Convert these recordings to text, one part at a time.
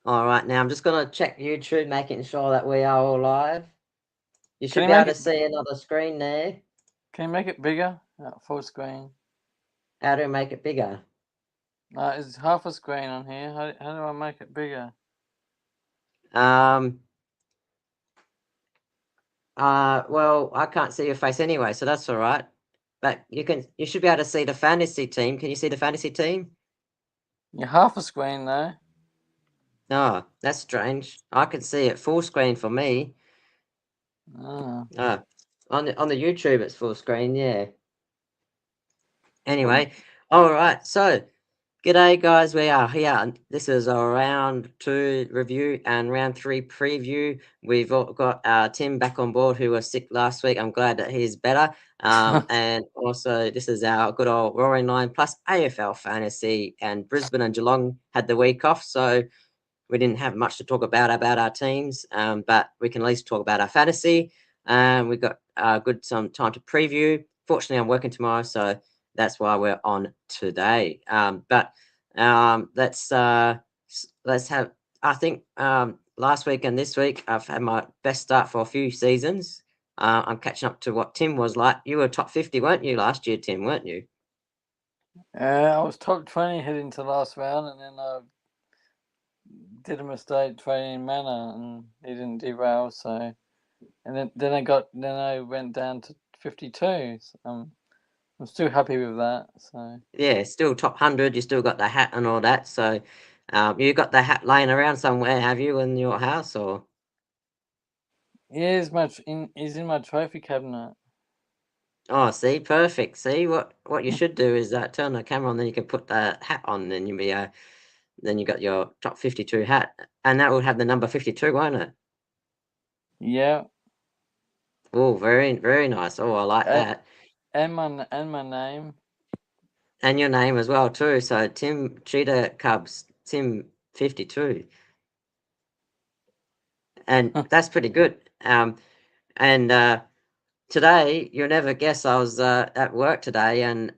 All right, now I'm just going to check YouTube, making sure that we are all live. You Can should you be able make to it? see another screen there. Can you make it bigger? Full screen. How do we make it bigger? It's half a screen on here. How do I make it bigger? Well, I can't see your face anyway, so that's all right. But you should be able to see the fantasy team. Can you see the fantasy team? You're half a screen though. Oh, that's strange. I can see it full screen for me. Oh. On the YouTube, it's full screen, yeah. Anyway, all right. So, g'day, guys. We are here. This is our round 2 review and round 3 preview. We've got Tim back on board, who was sick last week. I'm glad that he's better. And also, this is our good old Roaring Line plus AFL Fantasy. And Brisbane and Geelong had the week off, so we didn't have much to talk about our teams. But we can at least talk about our fantasy. We've got some time to preview. Fortunately, I'm working tomorrow, so that's why we're on today. But let's have. I think last week and this week I've had my best start for a few seasons. I'm catching up to what Tim was like. You were top 50, weren't you, last year, Tim? Weren't you? I was top 20 heading to last round, and then I did a mistake trading mana, and he didn't derail. So, and then I went down to 52. So, I'm still happy with that. So Yeah, still top 100. You still got the hat and all that. So you got the hat laying around somewhere, have you, in your house? Or yeah, he's in my trophy cabinet. oh, see, perfect. See, what you should do is turn the camera on, then you can put the hat on, then you'll be then you got your top 52 hat, and that will have the number 52, won't it? Yeah. Oh, very nice. Oh, I like that. And my name. And your name as well too. So Tim Cheetah Cubs, Tim 52, and that's pretty good. And today, you'll never guess, I was at work today, and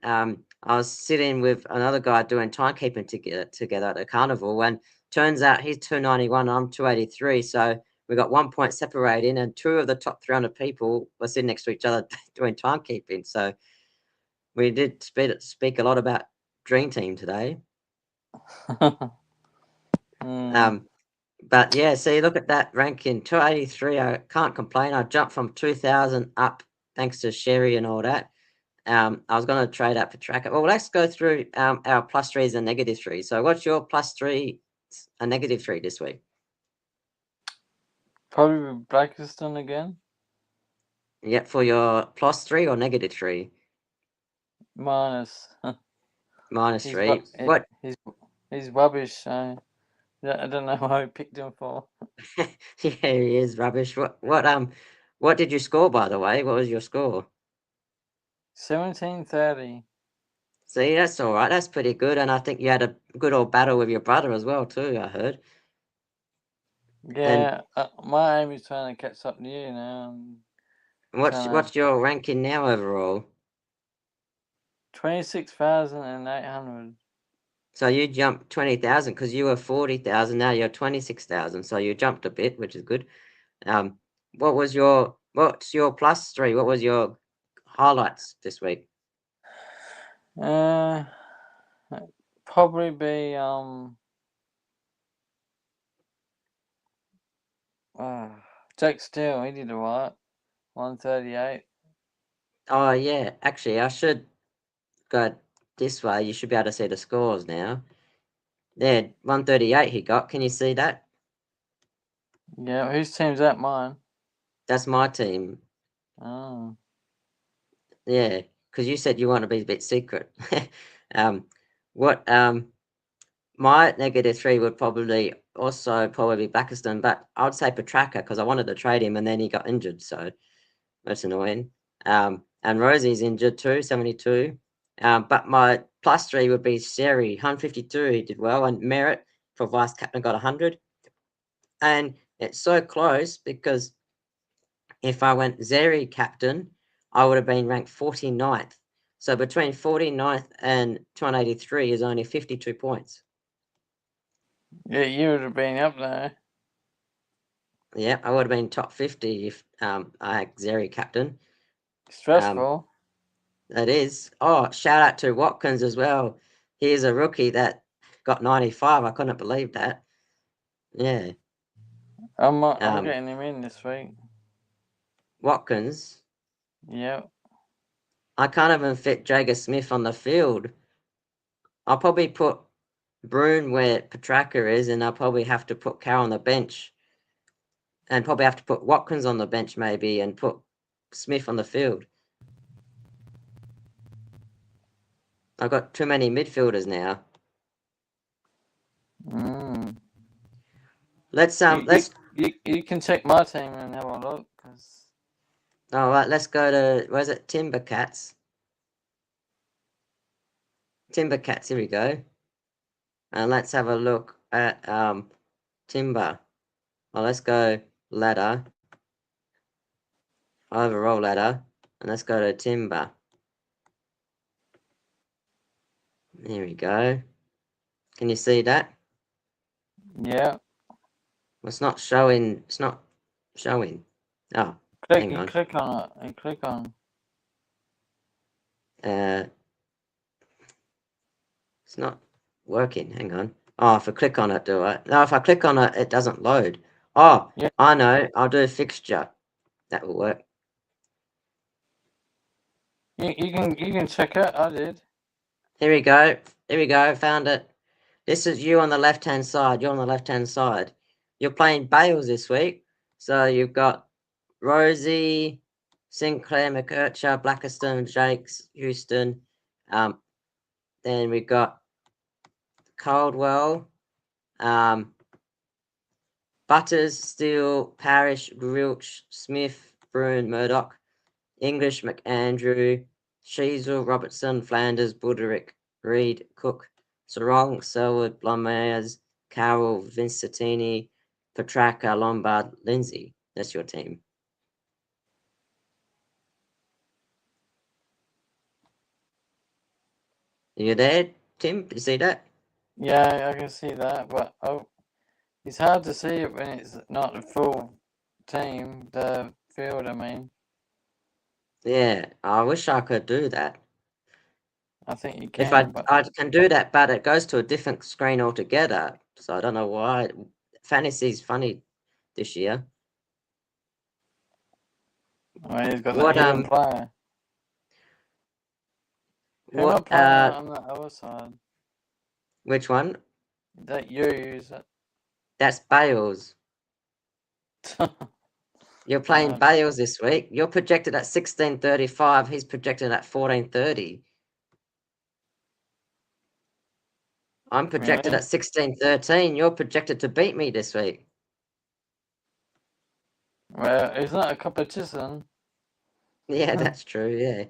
I was sitting with another guy doing timekeeping together at the carnival, and turns out he's 291, I'm 283, so we got 1 point separating, and 2 of the top 300 people were sitting next to each other doing timekeeping. So we did speak a lot about Dream Team today. But yeah, see, look at that ranking, 283. I can't complain. I jumped from 2,000 up thanks to Sherry and all that. I was going to trade out for Tracker. Well, let's go through our plus threes and negative threes. So, what's your plus three and negative three this week? Probably with Blackiston again. Yeah, for your plus 3 or negative 3? Minus. Minus 3. What? He's rubbish. So I don't know why I picked him for. Yeah, he is rubbish. What did you score, by the way? What was your score? 1730. See, that's all right. That's pretty good. And I think you had a good old battle with your brother as well, too, I heard. And Yeah, my aim is trying to catch up to you now. what's your ranking now overall? 26,800. So you jumped 20,000 because you were 40,000. Now you're 26,000. So you jumped a bit, which is good. What's your plus 3? What was your highlights this week? Probably be Jack Steele. He did alright. 138. Oh yeah, actually I should go this way. You should be able to see the scores now. Yeah, 138 he got. Can you see that? Yeah, whose team's that? Mine. That's my team. Oh. Yeah, because you said you want to be a bit secret. What my negative 3 would probably be Blackiston, but I would say Petraka because I wanted to trade him and then he got injured, so that's annoying. And Rosie's injured too, 72. But my plus 3 would be Seri, 152. He did well, and Merritt for vice captain got 100. And it's so close because if I went Zeri captain, I would have been ranked 49th. So between 49th and 283 is only 52 points. Yeah, you would have been up there. Yeah, I would have been top 50 if I had Xeri captain. Stressful. It is. Oh, shout out to Watkins as well. He's a rookie that got 95. I couldn't believe that. Yeah. I'm Um, getting him in this week. Watkins. Yeah. I can't even fit Jager Smith on the field. I'll probably put Bruin where Petrarca is, and I'll probably have to put Carroll on the bench. And probably have to put Watkins on the bench maybe and put Smith on the field. I've got too many midfielders now. Let's You can check my team and have a look. all right, let's go to where's it? Timbercats. Timbercats, here we go. And let's have a look at Timber. Well, let's go ladder. Overall ladder. And let's go to Timber. There we go. Can you see that? Yeah. It's not showing. It's not showing. Oh, hang on. Click on it and click on. It's not working. Hang on. Oh, if I click on it, do I? No, if I click on it, it doesn't load. Oh, Yeah. I know. I'll do a fixture. That will work. You can check it. I did. Here we go. Here we go. Found it. This is you on the left-hand side. You're on the left-hand side. You're playing Bales this week. So you've got Rosie, Sinclair, McKercher, Blackiston, Jakes, Houston. Then we've got Caldwell, Butters, Steele, Parrish, Grilch, Smith, Bruin, Murdoch, English, McAndrew, Sheasel, Robertson, Flanders, Buderick, Reed, Cook, Sarong, Selwood, Blumeyers, Carroll, Vincentini, Petrarca, Lombard, Lindsay. That's your team. Are you there, Tim? You see that? Yeah, I can see that, but it's hard to see it when it's not the full team, the field, I mean. Yeah, I wish I could do that. I think you can. If I but can do that, but it goes to a different screen altogether. So I don't know why. Fantasy's funny this year. he's got What that hidden player. Who's not playing on the other side? Which one? That you use it. That's Bales. You're playing Bales this week. You're projected at 1635. He's projected at 1430. I'm projected at 1613. You're projected to beat me this week. Well, it's not a competition. Yeah, that's true.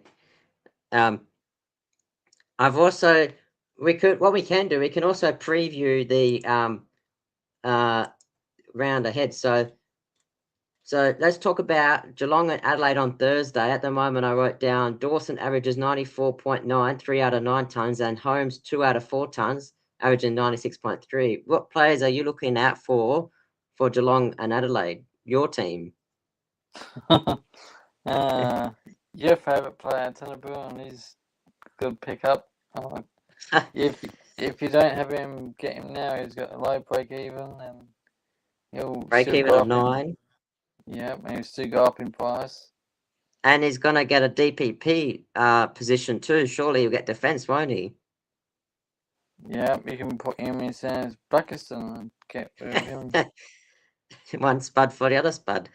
Yeah. I've also what we can do. We can also preview the round ahead. So let's talk about Geelong and Adelaide on Thursday. At the moment, I wrote down Dawson averages 94.9, 3 out of 9 tons, and Holmes 2 out of 4 tons, averaging 96.3. What players are you looking out for Geelong and Adelaide? Your team. Your favourite player, Tanabu, he's good pickup. If you don't have him, get him now. He's got a low break even, and he'll break even of 9. Yeah, and he'll still go up in price. And he's gonna get a DPP position too. Surely he'll get defence, won't he? Yeah, you can put him in as Blackiston and get rid of him. One spud for the other spud.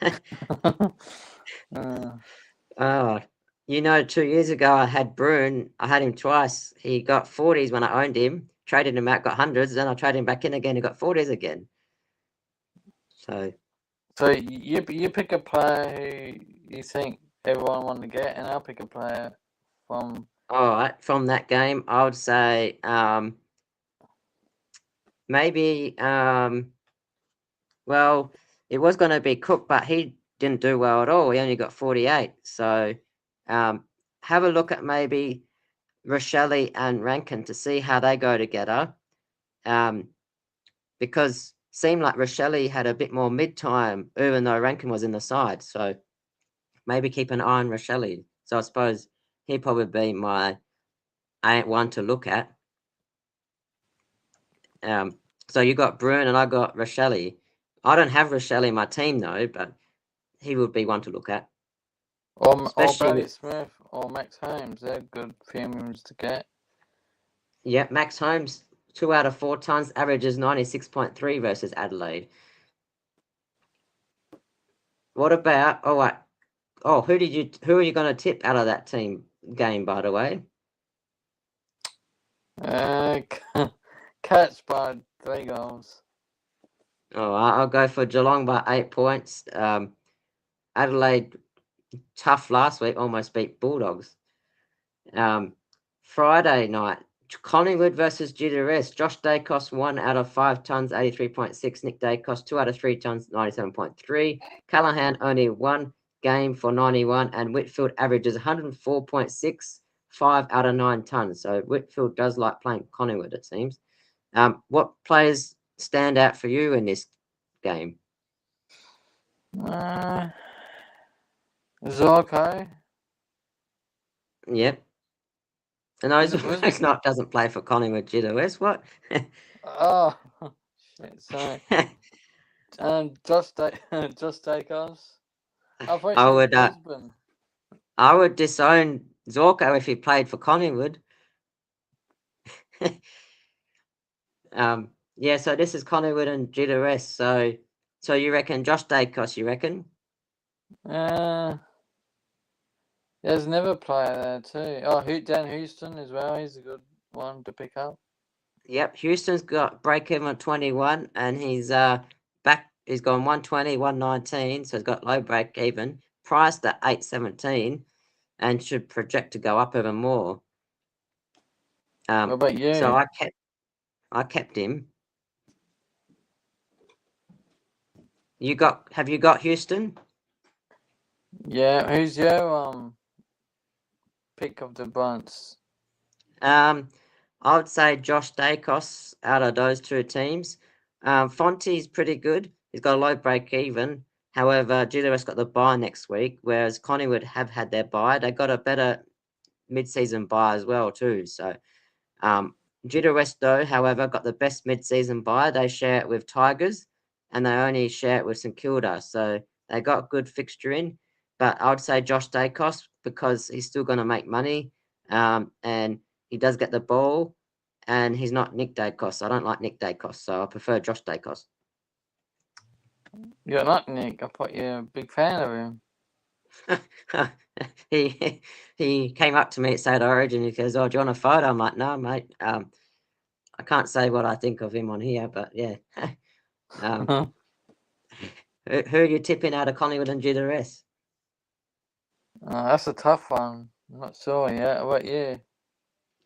Oh, 2 years ago I had Bruin. I had him twice. He got 40s when I owned him. Traded him out, got 100s. Then I traded him back in again. He got 40s again. So you pick a player who you think everyone want to get, and I'll pick a player from. All right, from that game, I would say maybe well, it was going to be Cook, but he didn't do well at all. He only got 48. So have a look at maybe Rochelle and Rankin to see how they go together. because seemed like Rochelle had a bit more mid-time, even though Rankin was in the side. So maybe keep an eye on Rochelle. So I suppose he'd probably be my one to look at. So you got Bruin and I got Rochelle. I don't have Rochelle in my team though, but he would be one to look at. Or Especially Bradley with, Smith or Max Holmes. They're good premiums to get. yeah, Max Holmes, 2 out of 4 tons, averages 96.3 versus Adelaide. What about who are you gonna tip out of that team game, by the way? Cats by 3 goals. Oh, I'll go for Geelong by 8 points. Adelaide, tough last week, almost beat Bulldogs. Friday night, Collingwood versus GWS. Josh Dacos, 1 out of 5 tons, 83.6. Nick Dacos, 2 out of 3 tons, 97.3. Callahan, only 1 game for 91. And Whitfield averages 104.6, 5 out of 9 tons. So Whitfield does like playing Collingwood, it seems. What players stand out for you in this game? Zorko. Yep. And those not doesn't play for Collingwood GWS. What? Oh shit! Sorry. Josh Dacos. I thought I you would said Brisbane. I would disown Zorko if he played for Collingwood. Yeah, so this is Collingwood and GWS. So you reckon Josh Dacos, you reckon? There's never player there too. Oh, Dan Houston as well. He's a good one to pick up. Yep, Houston's got break even at 21 and he's back. He's gone 120, 119, so he's got low break even. Priced at 817 and should project to go up even more. What about you? So I kept him. Have you got Houston? Yeah, who's your pick of the bunch? I would say Josh Dacos out of those two teams. Fonte's pretty good. He's got a low break even. However, GWS got the bye next week, whereas Collingwood have had their bye. They got a better mid-season bye as well too. So GWS though, however, got the best mid-season bye. They share it with Tigers, and they only share it with St Kilda. So they got good fixture in. But I would say Josh Dacos because he's still going to make money, and he does get the ball, and he's not Nick Dacos. I don't like Nick Dacos, so I prefer Josh Dacos. You're not Nick. I thought you're a big fan of him. he came up to me at State Origin. He goes, "Oh, do you want a photo?" I'm like, "No, mate. I can't say what I think of him on here, but yeah." Who are you tipping out of Collingwood and GWS? That's a tough one. I'm not sure yet. How about you?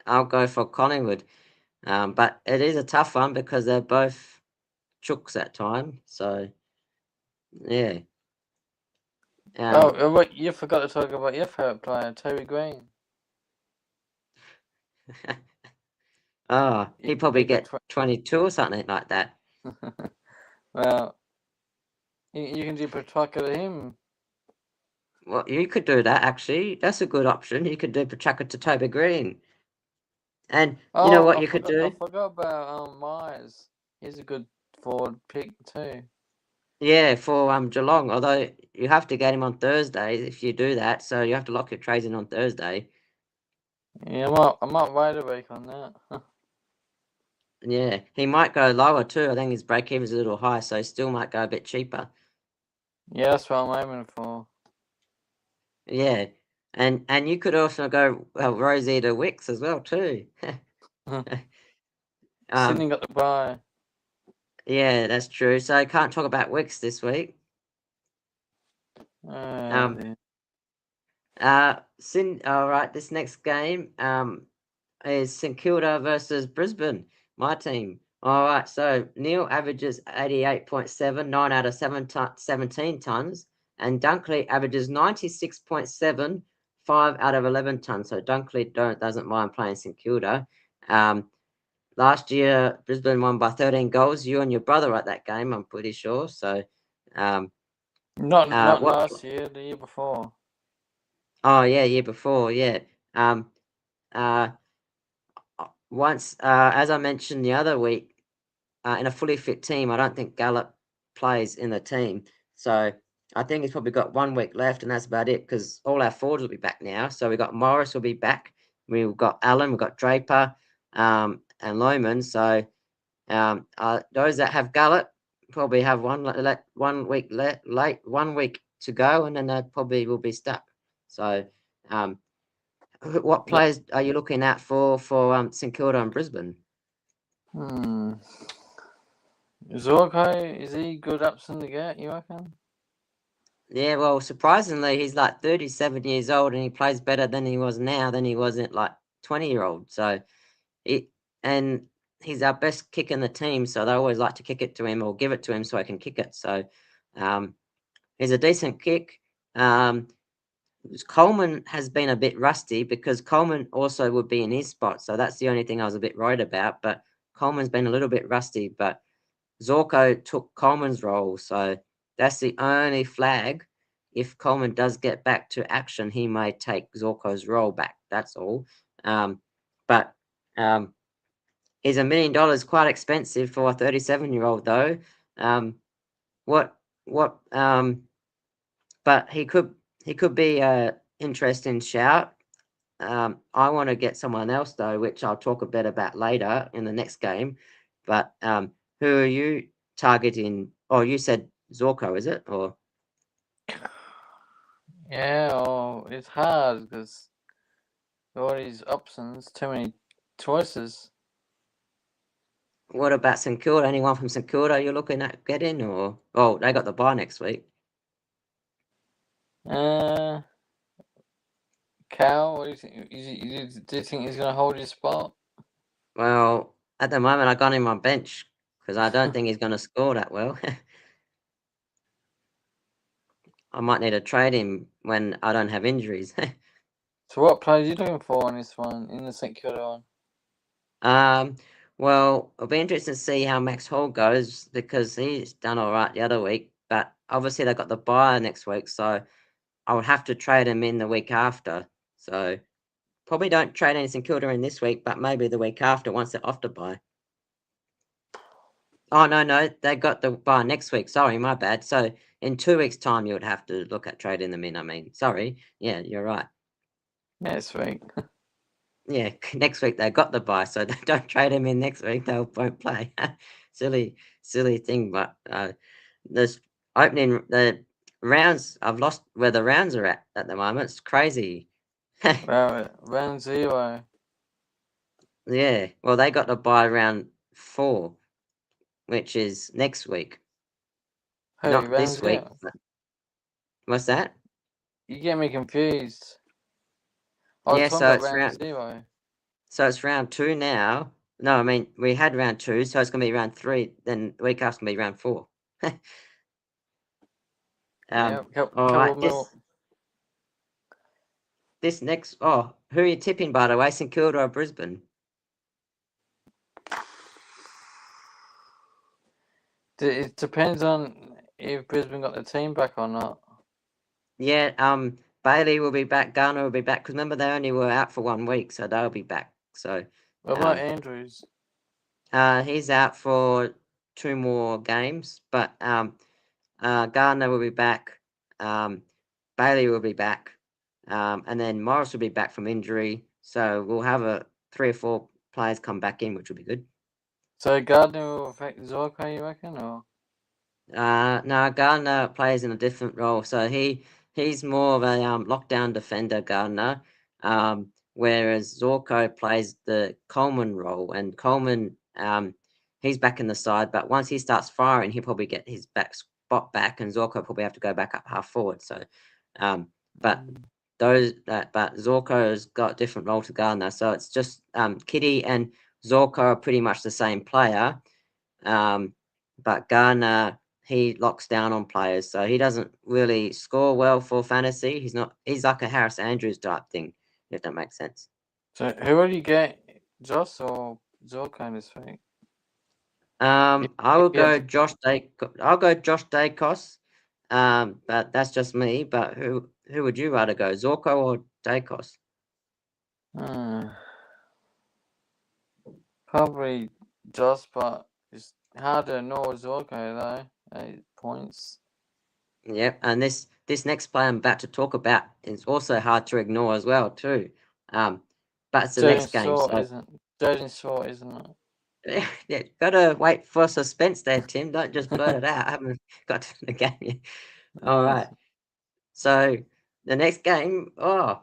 I'll go for Collingwood, but it is a tough one because they're both chooks at time. So yeah. What you forgot to talk about your favourite player, Toby Green. Oh, he probably get 22 or something like that. Well, you can do Petrarca to him. Well, you could do that actually. That's a good option. You could do Petrarca to Toby Green. And you know what you could do? I forgot about Myers. He's a good forward pick too. Yeah, for Geelong. Although you have to get him on Thursday if you do that, so you have to lock your trades in on Thursday. Yeah, I might wait a week on that. Yeah, he might go lower too. I think his break even is a little high, so he still might go a bit cheaper. Yeah, that's what I'm aiming for. Yeah, and you could also go Rosie to Wicks as well too. Sydney got the bye. Yeah, that's true. So I can't talk about Wicks this week. All right, this next game is St Kilda versus Brisbane, my team. All right, so Neil averages 88.7, 9 out of 17 tons, and Dunkley averages 96.7, 5 out of 11 tons. So Dunkley doesn't mind playing St Kilda. last year Brisbane won by 13 goals. You and your brother were at that game, I'm pretty sure. So, Not what? last year, the year before. Oh yeah, year before, yeah. Uh, Once, as I mentioned the other week, in a fully fit team, I don't think Gallup plays in the team. So I think he's probably got 1 week left, and that's about it because all our forwards will be back now. So we've got Morris will be back. We've got Allen, we've got Draper, and Lohman. So those that have Gallup probably have 1 week late 1 week to go, and then they probably will be stuck. So, what players are you looking at for St Kilda and Brisbane? Zorko, is he good option to get, you reckon? Yeah, well, surprisingly, he's like 37 years old and he plays better than he was now than he was at like 20-year-old. So and he's our best kick in the team, so they always like to kick it to him or give it to him so I can kick it. So he's a decent kick. Coleman has been a bit rusty because Coleman also would be in his spot. So that's the only thing I was a bit worried about. But Coleman's been a little bit rusty, but Zorko took Coleman's role. So that's the only flag. If Coleman does get back to action, he may take Zorko's role back. That's all. But he's $1 million, quite expensive for a 37-year-old though. But he could be a interesting shout. I want to get someone else though, which I'll talk a bit about later in the next game. But who are you targeting? Oh, you said Zorko, is it? Or Yeah, it's hard because all these options, too many choices. what about St Kilda? Anyone from St Kilda you're looking at getting? Or they got the bye next week. Cal, what do you think? Do you think he's going to hold his spot? Well, at the moment I got him on bench because I don't think he's going to score that well. I might need to trade him when I don't have injuries. So what players are you looking for in this one, in the St Kilda one? Well, it'll be interesting to see how Max Hall goes because he's done all right the other week, but obviously they got the bye next week, so I would have to trade him in the week after. So probably don't trade any St Kilda in this week, but maybe the week after once they're off the bye. Oh no, they got the bye next week. Sorry, my bad. So in 2 weeks' time, you would have to look at trading them in. I mean, sorry. Yeah, you're right. Next week. Yeah, next week they got the bye, so don't trade them in next week. They won't play. silly thing, but this opening the rounds. I've lost where the rounds are at the moment. It's crazy. Well, round 0. Yeah, well they got the bye round 4, which is next week, Hey, not round this week. 0. What's that? You get me confused. I was Yeah, talking so about it's round 0. So it's round 2 now. No, I mean we had round 2, so it's gonna be round 3. Then the week after gonna be round 4. Yeah, All couple right. more. This next. Oh, who are you tipping by the way? St Kilda or Brisbane? It depends on if Brisbane got the team back or not. Yeah. Bailey will be back. Garner will be back. Because remember they only were out for 1 week, so they'll be back. So. What about Andrews? He's out for 2 more games, but Gardner will be back. Bailey will be back. And then Morris will be back from injury. So we'll have 3 or 4 players come back in, which will be good. So Gardner will affect Zorko, you reckon, or? No, Gardner plays in a different role. So he's more of a lockdown defender, Gardner. Whereas Zorko plays the Coleman role, and Coleman he's back in the side, but once he starts firing, he'll probably get his spot back, and Zorko probably have to go back up half forward. So, but Zorko's got a different role to Gardner, so it's just Kitty and Zorko are pretty much the same player. But Gardner, he locks down on players, so he doesn't really score well for fantasy. He's like a Harris Andrews type thing, if that makes sense. So who will you get, Joss or Zorko this week? I will Yeah. go Josh I'll go Josh Dacos. But that's just me. But who would you rather go, Zorko or Dacos? Probably Josh, but it's hard to ignore Zorko though. 8 points. Yep, and this next player I'm about to talk about is also hard to ignore as well too. But it's the next game, so Jaden Short, isn't it? yeah, gotta wait for suspense there, Tim. Don't just blurt it out. I haven't got to the game yet. All right. So the next game,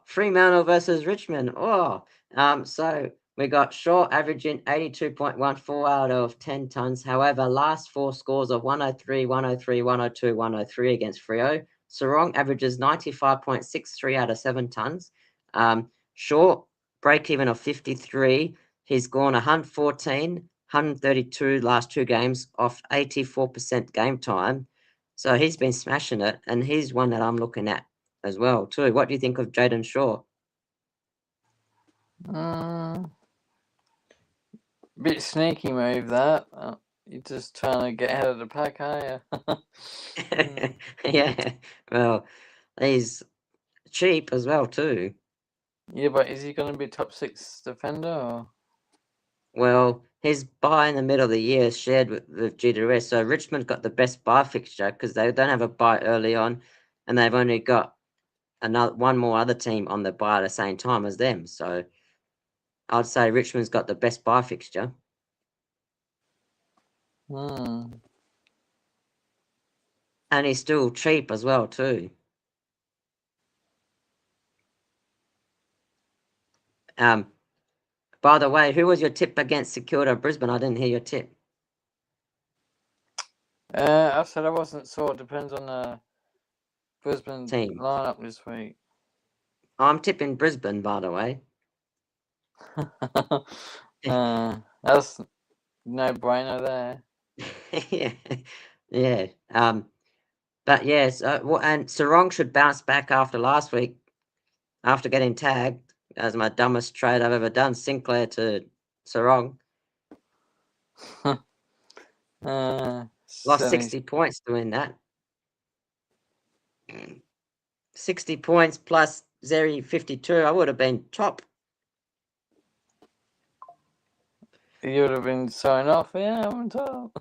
Fremantle versus Richmond. So we got Shaw averaging 82.14 out of 10 tons. However, last four scores of 103, 103, 102, 103 against Freo. Sarong averages 95.63 out of 7 tons. Shaw break even of 53. He's gone 114, 132 last two games off 84% game time. So he's been smashing it, and he's one that I'm looking at as well too. What do you think of Jaden Shaw? Bit sneaky move that. You're just trying to get ahead of the pack, are you? Yeah, well, he's cheap as well too. Yeah, but is he going to be top 6 defender? Or? Well, his bye in the middle of the year is shared with GWS, so Richmond's got the best bye fixture because they don't have a bye early on, and they've only got one more other team on the bye at the same time as them. So I'd say Richmond's got the best bye fixture. And he's still cheap as well too. By the way, who was your tip against St Kilda Brisbane? I didn't hear your tip. I said I wasn't sure. It depends on the Brisbane team lineup this week. I'm tipping Brisbane, by the way. That's no brainer there. yeah. But yes, and Sarong should bounce back after last week, after getting tagged as my dumbest trade I've ever done. Sinclair to Sarong. Lost 60 points doing that. 60 points plus Zeri 52. I would have been top. You would have been signing off, yeah, I'm top.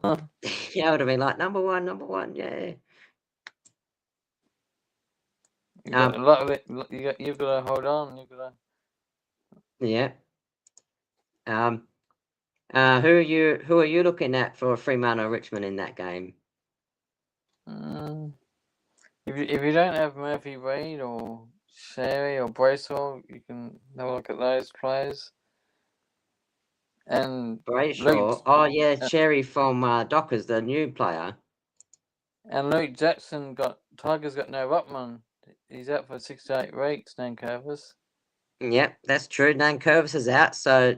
Yeah, I would have been like number one, yeah. You got a lot of it. You've got to hold on. You've got to. Yeah. Who are you looking at for Fremantle Richmond in that game? If you don't have Murphy Reid or Sherry or Bracewell, you can have a look at those players. And Brayshaw. Cherry from Dockers, the new player. And Luke Jackson Tigers got no Ruckman. He's out for 6 to 8 weeks, Nankervis. Yep, that's true. Nankervis is out, so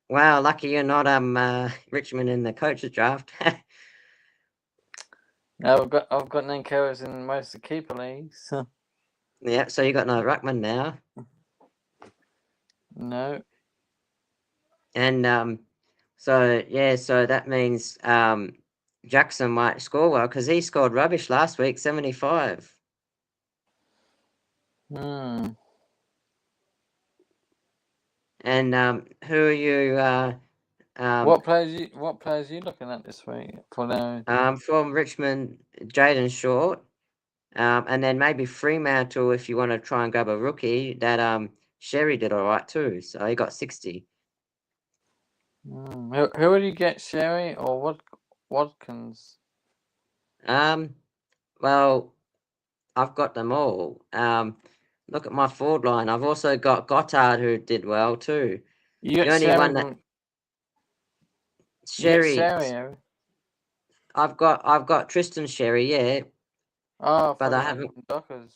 wow, lucky you're not Richmond in the coaches draft. No, I've got Nankervis in most of the keeper leagues. Yeah, so you got no Ruckman now. No. And so that means Jackson might score well because he scored rubbish last week, 75. And who are you? What players are you looking at this week for now? From Richmond, Jaden Short, and then maybe Fremantle if you want to try and grab a rookie. That Sherry did all right too, so he got 60. Who would you get, Sherry or Watkins? Well, I've got them all. Look at my forward line. I've also got Goddard who did well too. You got Sherry. Sherry. I've got Tristan Sherry, yeah. Oh, but I haven't. Dockers.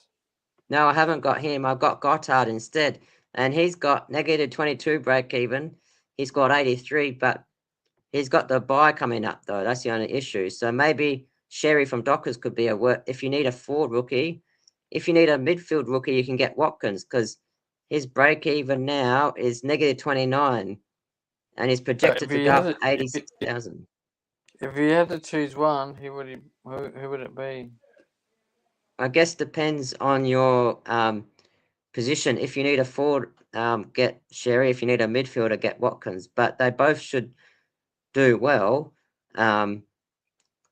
No, I haven't got him. I've got Goddard instead, and he's got negative 22 break even. He's got 83, but he's got the bye coming up though. That's the only issue. So maybe Sherry from Dockers could be if you need a forward rookie. If you need a midfield rookie, you can get Watkins because his break even now is negative 29. and he's projected if to he go had up to- 86,000. If he had to choose one, who would it be? I guess depends on your position. If you need a forward, get Sherry. If you need a midfielder, get Watkins. But they both should do well.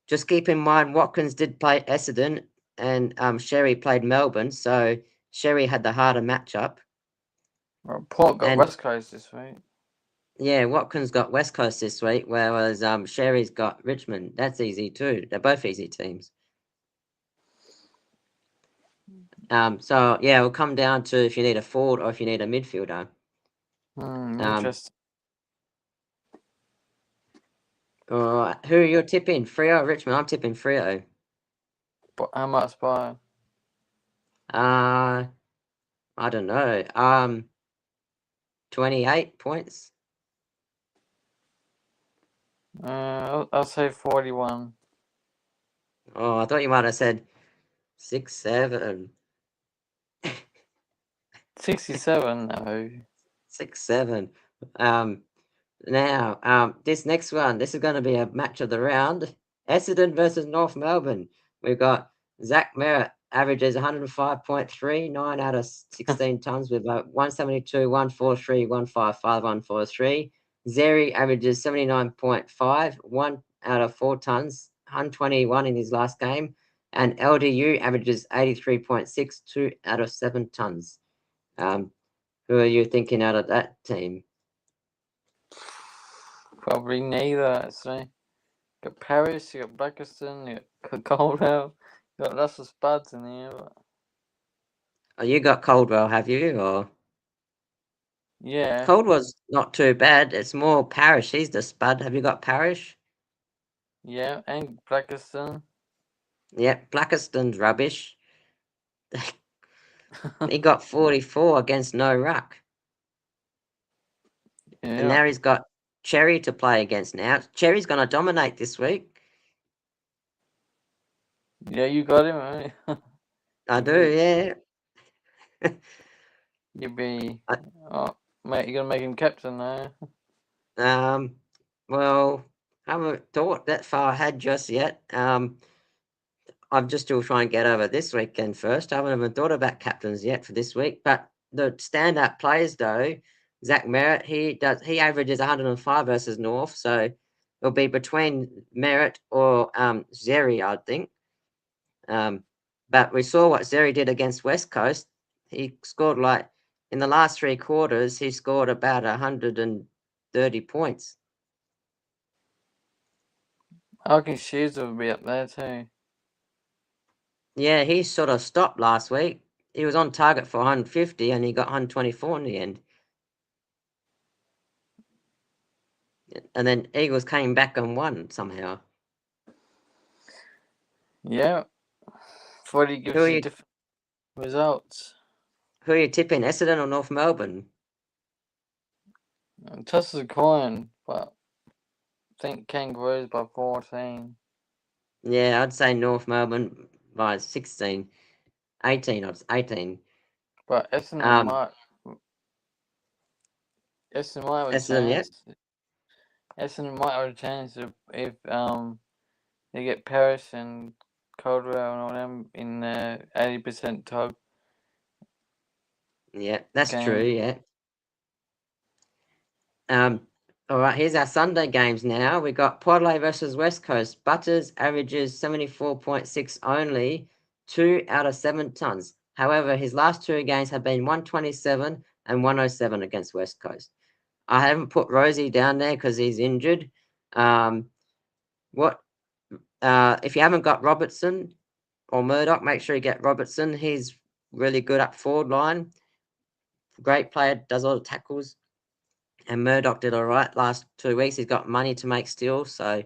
Just keep in mind, Watkins did play Essendon, and Sherry played Melbourne, so Sherry had the harder matchup. Well, Port got And West Coast this week. yeah, Watkins got West Coast this week, whereas Sherry's got Richmond. That's easy too. They're both easy teams. So yeah, it'll come down to if you need a forward or if you need a midfielder. Interesting. All right, who are you tipping? Freo or Richmond? I'm tipping Freo. But how much by? I don't know. 28 points. I'll say 41. Oh, I thought you might have said 6-7. 67, no. 6-7. Now, this next one, this is going to be a match of the round. Essendon versus North Melbourne. We've got Zach Merritt averages 105.3, 9 out of 16 tons with 172, 143, 155, 143. Zeri averages 79.5, 1 out of 4 tons, 121 in his last game. And LDU averages 83.6, 2 out of 7 tons. Who are you thinking out of that team? Probably neither, actually. You got Paris, you got Blackiston, you got Coldwell, you got lots of spuds in here. But... Oh, you got Caldwell, have you? Or yeah. Caldwell's not too bad. It's more Parrish. He's the spud. Have you got Parrish? Yeah, and Blackiston. Yep, Blackiston's rubbish. He got 44 against no ruck. Yeah. And now he's got Cherry to play against now. Cherry's going to dominate this week. Yeah, you got him, eh? I do, yeah. You'd be... Oh, mate, you're going to make him captain now. Well, I haven't thought that far ahead just yet. I'm just still trying to get over this weekend first. I haven't even thought about captains yet for this week. But the standout players though, Zach Merritt, he averages 105 versus North, so it'll be between Merritt or Zeri, I think. But we saw what Zeri did against West Coast. He scored in the last 3 quarters, he scored about 130 points. I reckon Shoes will be up there too. Yeah, he sort of stopped last week. He was on target for 150 and he got 124 in the end. And then Eagles came back and won somehow. Yeah. 40 gives you different results. Who are you tipping, Essendon or North Melbourne? Toss a coin, but I think Kangaroos by 14. Yeah, I'd say North Melbourne by 16. 18, 18. But Essendon might have a Essendon, chance. Essendon might have a chance if they get Paris and Caldwell and all them in the 80% tug. Yeah, that's game. true, yeah. All right, here's our Sunday games now. We got Port Adelaide versus West Coast. Butters averages 74.6 only, 2 out of 7 tons. However, his last 2 games have been 127 and 107 against West Coast. I haven't put Rosie down there because he's injured. If you haven't got Robertson or Murdoch, make sure you get Robertson. He's really good up forward line. Great player, does all the tackles. And Murdoch did all right last 2 weeks. He's got money to make still. So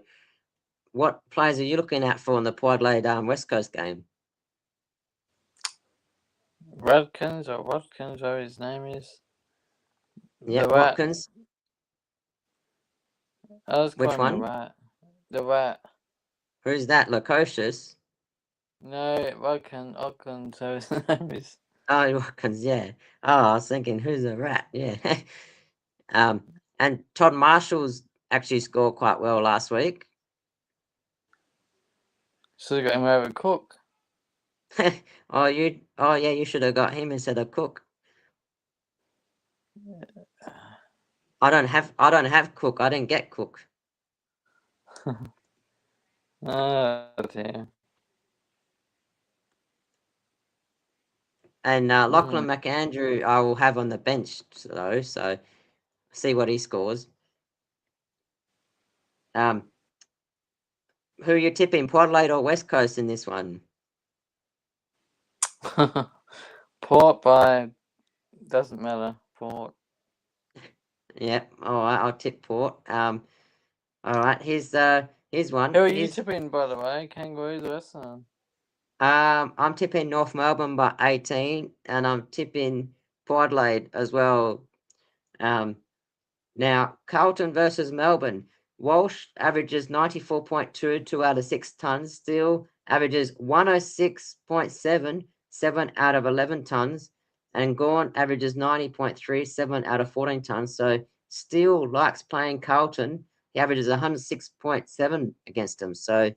what players are you looking at for in the Port Adelaide West Coast game? Watkins, or his name is. Yeah, Watkins. I was Which calling one? The Rat. Who's that? Lukosius? No, Watkins, so his name is. Oh, Watkins, yeah. Oh, I was thinking, who's the Rat? Yeah. And And Todd Marshall's actually scored quite well last week. Should have got him over Cook. Oh yeah, you should have got him instead of Cook. I don't have Cook. I didn't get Cook. Oh dear. And Lachlan McAndrew, I will have on the bench though, so see what he scores. Who are you tipping, Port Adelaide or West Coast in this one? Port by doesn't matter. Port. Yeah, all right, I'll tip Port. All right, here's one. Who are you tipping, by the way? Kangaroos or Essendon? I'm tipping North Melbourne by 18, and I'm tipping Port Adelaide as well. Now Carlton versus Melbourne. Walsh averages 94.2, 2 out of 6 tons. Steele averages 106.7, 7 out of 11 tons. And Gawn averages 90.3, 7 out of 14 tons. So Steele likes playing Carlton. He averages 106.7 against them. So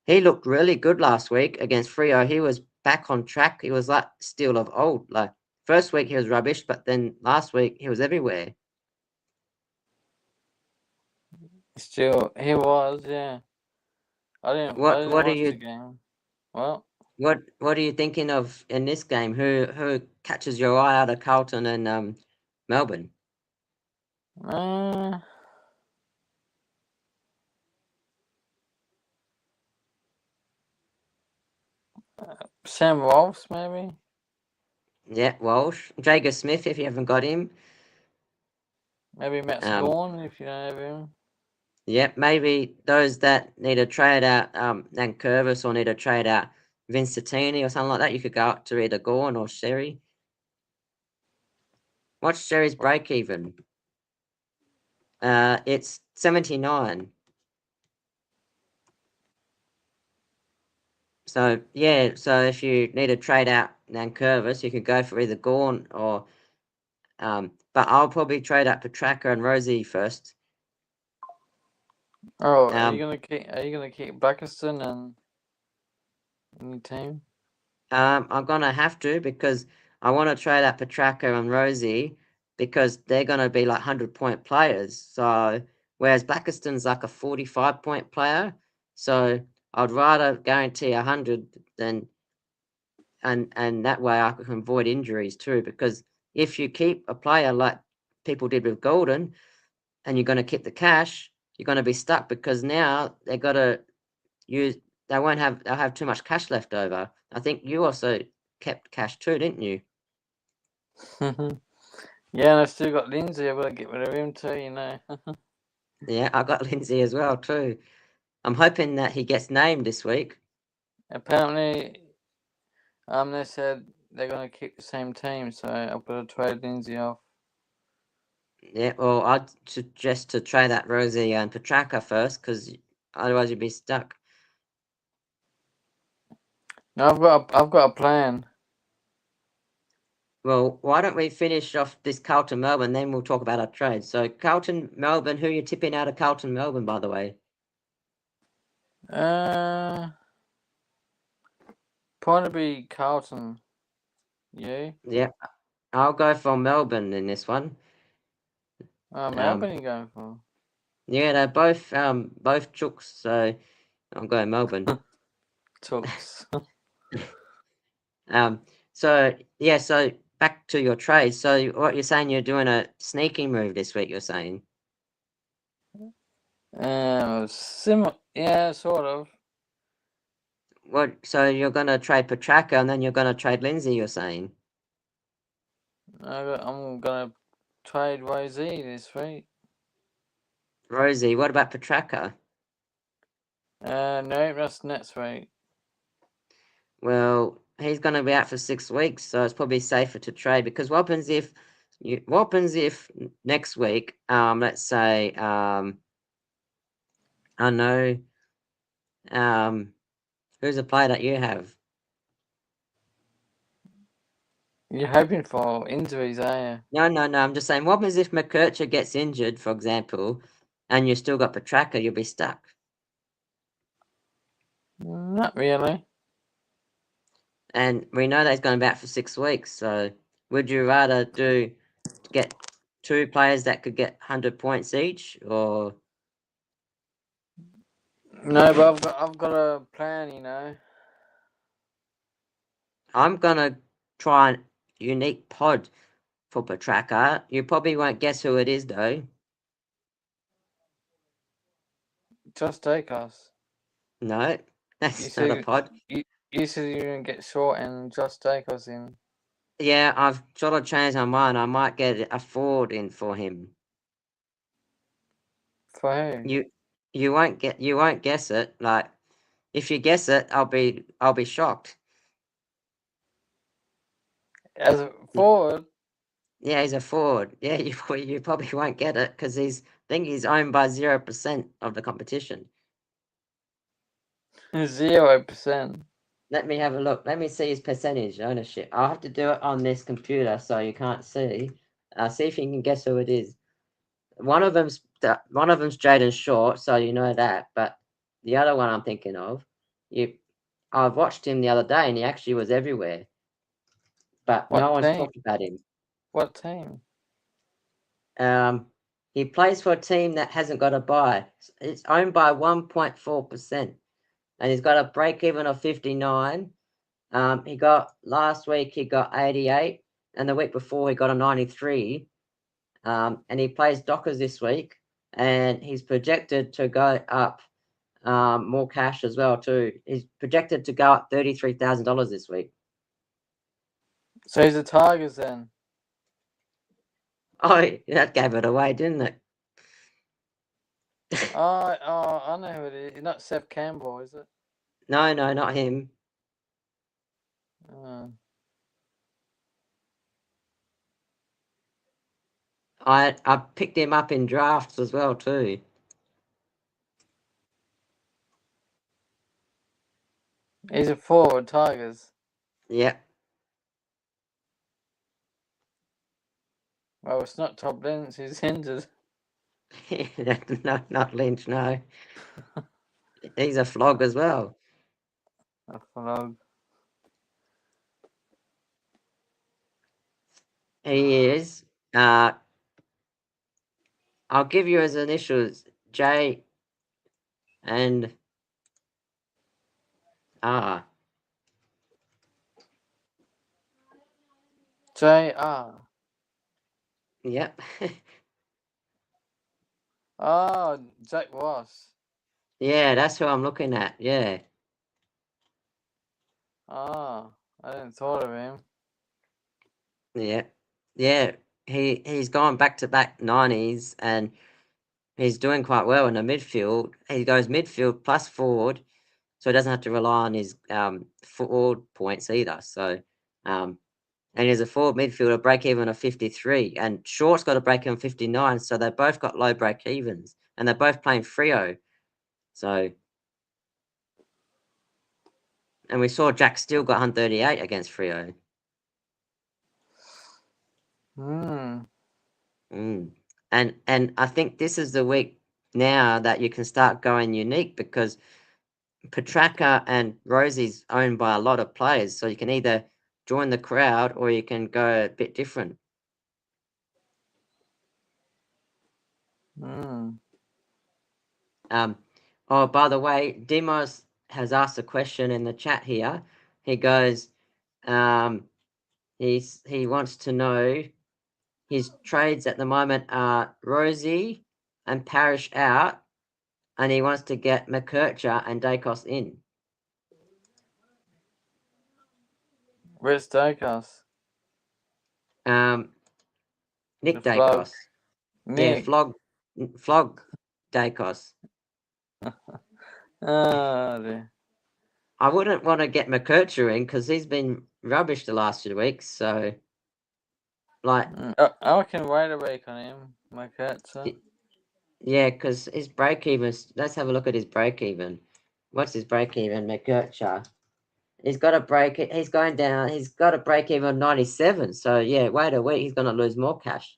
he looked really good last week against Freo. He was back on track. He was like Steele of old. Like first week he was rubbish, but then last week he was everywhere. Still, he was, yeah. I didn't watch the game. Well, what are you thinking of in this game? Who catches your eye out of Carlton and Melbourne? Sam Walsh, maybe. Yeah, Walsh, Jager Smith if you haven't got him. Maybe Matt Gawn if you don't have him. Yeah, maybe those that need to trade out Nankervis or need to trade out Vincentini or something like that. You could go up to either Gawn or Sherry. What's Sherry's break even? It's 79. So yeah, so if you need to trade out Nankervis, you could go for either Gawn or but I'll probably trade out Petraka and Rosie first. Oh, are you gonna keep Buckingham and in your team? I'm gonna have to because I want to trade out Petraka and Rosie because they're gonna be like 100-point players. So whereas Blackiston's like a 45-point player, so I'd rather guarantee 100 than and that way I can avoid injuries too. Because if you keep a player like people did with Golden, and you're going to keep the cash, you're going to be stuck because now they got to use. They'll have too much cash left over. I think you also kept cash too, didn't you? Yeah, and I still got Lindsay. I've got to get rid of him too, you know. Yeah, I got Lindsay as well too. I'm hoping that he gets named this week. Apparently, they said they're going to keep the same team, so I've got to trade Lindsay off. Yeah, well, I'd suggest to try that Rosie and Petraka first, because otherwise you'd be stuck. No, I've got a plan. Well, why don't we finish off this Carlton Melbourne, then we'll talk about our trade. So Carlton Melbourne, who are you tipping out of Carlton Melbourne, by the way? Probably Carlton. You? Yeah, I'll go for Melbourne in this one. Melbourne you going for? Yeah, they're both chooks, so I'm going Melbourne. Chooks. So back to your trade. So what you're saying, you're doing a sneaking move this week, you're saying? Similar, yeah, sort of. What? So you're gonna trade Petraka and then you're gonna trade Lindsay, you're saying? I'm gonna trade Rosie this week. Rosie, what about Petraka? No, that's next week. Well, he's gonna be out for 6 weeks, so it's probably safer to trade because what happens if next week, let's say, I know, who's a player that you have? You're hoping for injuries, are No. I'm just saying, what happens if McKercher gets injured, for example, and you still got Petrarca? You'll be stuck. you? Not really. And we know that he's going back for 6 weeks. So would you rather get 2 players that could get 100 points each, or? No, but I've got a plan, you know. I'm gonna try a unique pod for Petrarca. You probably won't guess who it is, though. Just take us. No, You that's not a said pod. you said you're gonna get short and just take us in. Yeah, I've sort of changed my mind. I might get a forward in for him. For who? You won't guess it. Like, if you guess it, I'll be shocked. As a forward? Yeah, he's a forward. Yeah, you probably won't get it because I think he's owned by 0% of the competition. 0%. Let me have a look. Let me see his percentage ownership. I'll have to do it on this computer so you can't see. See if you can guess who it is. One of them's Jaden Short, so you know that. But the other one I'm thinking of, I watched him the other day and he actually was everywhere. But no What one's team? talked about him. What team? He plays for a team that hasn't got a bye. It's owned by 1.4%, and he's got a break even of 59. Last week he got 88, and the week before he got a 93. And he plays Dockers this week, and he's projected to go up more cash as well too. He's projected to go up $33,000 this week. So he's the Tigers then. Oh, that gave it away, didn't it? Oh, I know who it is. It's not Seth Campbell, is it? No, not him. I picked him up in drafts as well too. He's a forward, Tigers. Yep. Well, it's not Top Lens. He's injured. No, not Lynch. No, he's a flog as well. A flog. He is. I'll give you his initials, J and R. JR. Yep. Oh, Jack Ross. Yeah, that's who I'm looking at. Yeah. Oh, I didn't thought of him. Yeah. Yeah. He's gone back to back 90s and he's doing quite well in the midfield. He goes midfield plus forward, so he doesn't have to rely on his forward points either. So and he's a forward midfielder, break even of 53, and Short's got a break even 59, so they both got low break evens, and they're both playing Freo. So, and we saw Jack Steele got 138 against Freo. And I think this is the week now that you can start going unique because Petrarca and Rosie's owned by a lot of players, so you can either join the crowd or you can go a bit different. Oh, by the way, Dimos has asked a question in the chat here. He goes, he wants to know his trades at the moment are Rosie and Parrish out, and he wants to get McKercher and Dacos in. Where's Dacos? Nick The Dacos. Nick. Yeah, flog Dacos. Oh dear. I wouldn't want to get McKercher in because he's been rubbish the last few weeks. So, like, I can wait a week on him, McKercher. Yeah, because his break even. Let's have a look at his break even. What's his break even, McKercher? He's got a break. He's going down. He's got a break even 97. So yeah, wait a week. He's going to lose more cash.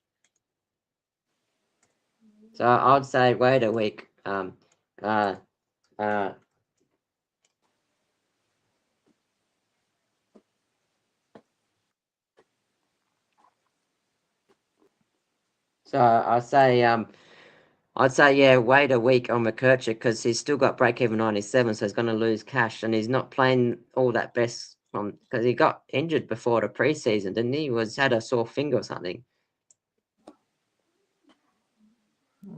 So I'd say wait a week. So I'd say yeah, wait a week on McKercher because he's still got break even 97, so he's going to lose cash, and he's not playing all that best from because he got injured before the preseason, didn't he? Had a sore finger or something.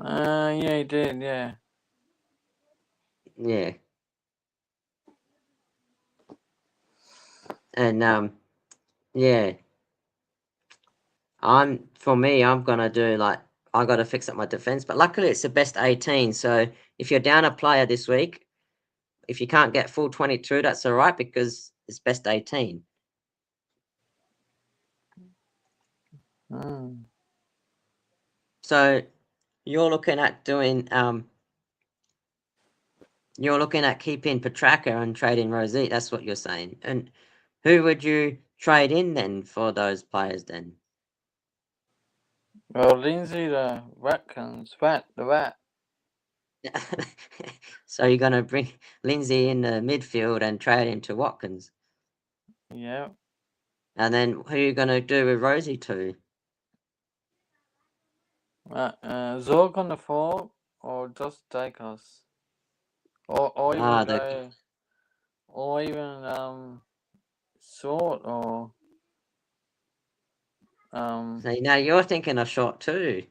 Yeah, he did. Yeah. Yeah. And yeah. I'm gonna do I gotta fix up my defense, but luckily it's the best 18. So if you're down a player this week, if you can't get full 22, that's all right because it's best 18. Mm. So you're looking at doing you're looking at keeping Petraka and trading Rosier. That's what you're saying. And who would you trade in then for those players then? Well, Lindsay the rat. So you're gonna bring Lindsay in the midfield and trade him to Watkins. Yeah. And then who are you gonna do with Rosie to? Zorg on the 4 or just Dacos. Or even go, or even Sort or So now you're thinking of short too.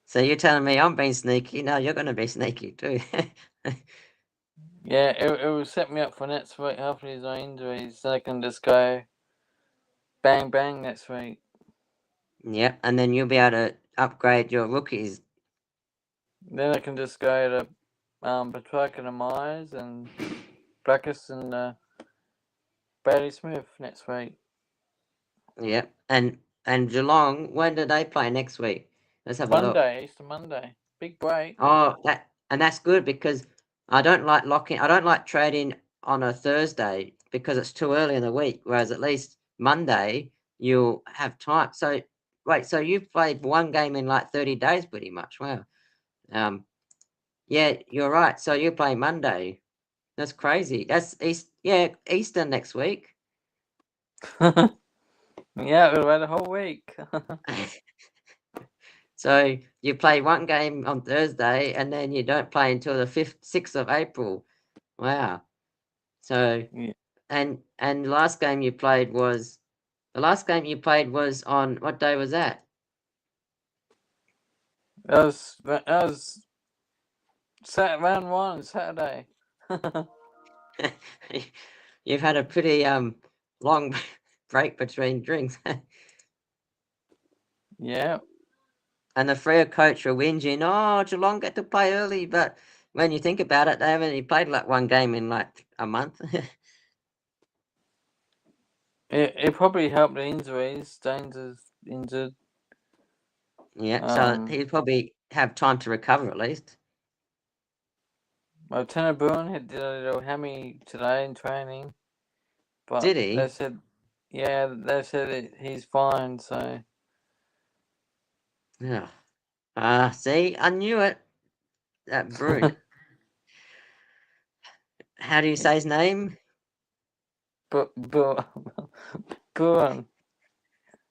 So you're telling me I'm being sneaky. No, you're gonna be sneaky too. yeah, it will set me up for next week after his injuries, so I can just go bang bang next week. Yep, and then you'll be able to upgrade your rookies. Then I can just go to Petrarca and Myers and Blackus and Bailey Smith next week. Yep, and Geelong, when do they play next week? Let's have a look. Easter Monday. Big break. Oh, that's good because I don't like trading on a Thursday because it's too early in the week. Whereas at least Monday you'll have time. So wait, so you've played one game in like 30 days, pretty much. Wow. Yeah, you're right. So you play Monday. That's crazy. That's Easter next week. Yeah, we'll wait a whole week. So you play one game on Thursday and then you don't play until the 6th of April. Wow. So Yeah. and the last game you played was on what day was that? That was round 1 Saturday. You've had a pretty long break between drinks. Yeah. And the Freo coach were whinging, oh, Geelong get to play early, but when you think about it, they haven't only played like one game in like a month. It probably helped the injuries. Staines is injured. Yeah, so he'd probably have time to recover at least. Well, Tanner Bruin did a little hammy today in training. But Did he? they said, he's fine, so. Yeah. See, I knew it. That Bruin. How do you say his name? Bruin.